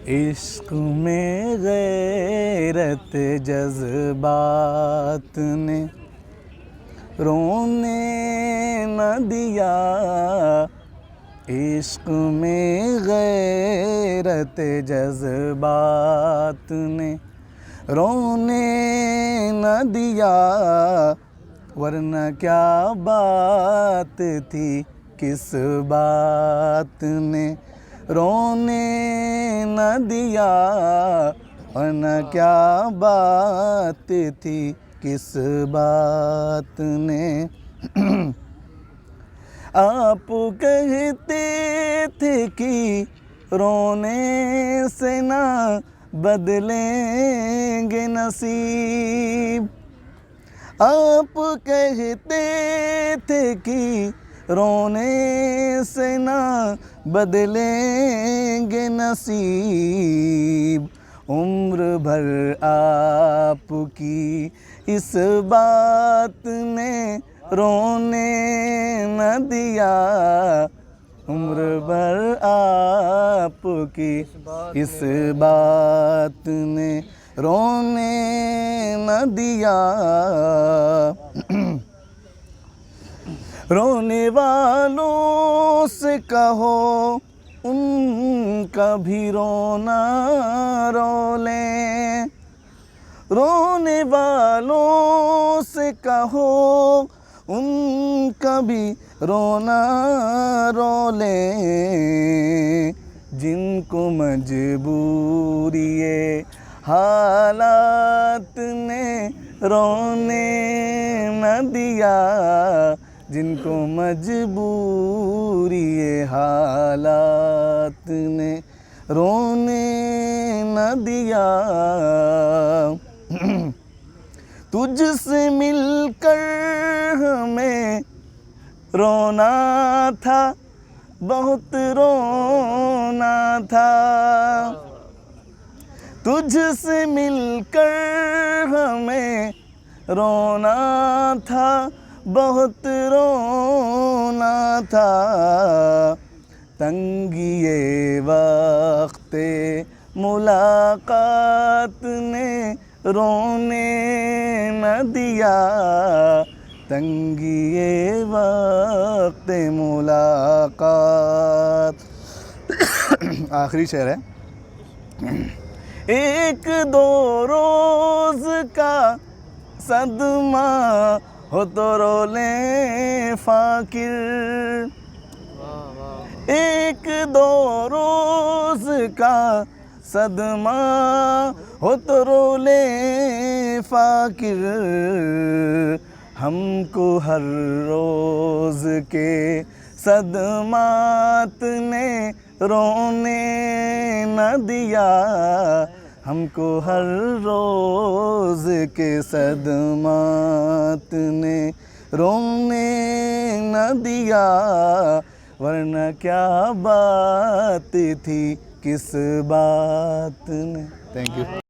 इश्क में गैरत जज्बात ने रोने न दिया। इश्क में गैरत जज्बात ने रोने न दिया। वरना क्या बात थी, किस बात ने रोने न दिया। वरना क्या बात थी, किस बात ने। आप कहते थे कि रोने से ना बदलेंगे नसीब। आप कहते थे कि रोने से ना बदलेंगे नसीब। उम्र भर आपकी इस बात ने रोने न दिया। उम्र भर आपकी इस बात ने रोने न दिया। रोने वालों से कहो उनका भी रोना रो लें। रोने वालों से कहो उनका भी रोना रो लें। जिनको मजबूरी हालात ने रोने न दिया। जिनको मजबूरी हालात ने रोने न दिया। तुझसे मिलकर हमें रोना था, बहुत रोना था। तुझसे मिलकर हमें रोना था, बहुत रोना था। तंगिए वक्ते मुलाकात ने रोने न दिया। तंगिए वक्ते मुलाकात। आखिरी शेर है। एक दो रोज का सदमा हो तो रो लें फाकिर। एक दो रोज का सदमा हो तो रो लें फाकिर। हमको हर रोज के सदमात ने रोने न दिया। हमको हर रोज के सदमात ने रोने न दिया। वरना क्या बात थी, किस बात ने। Thank you.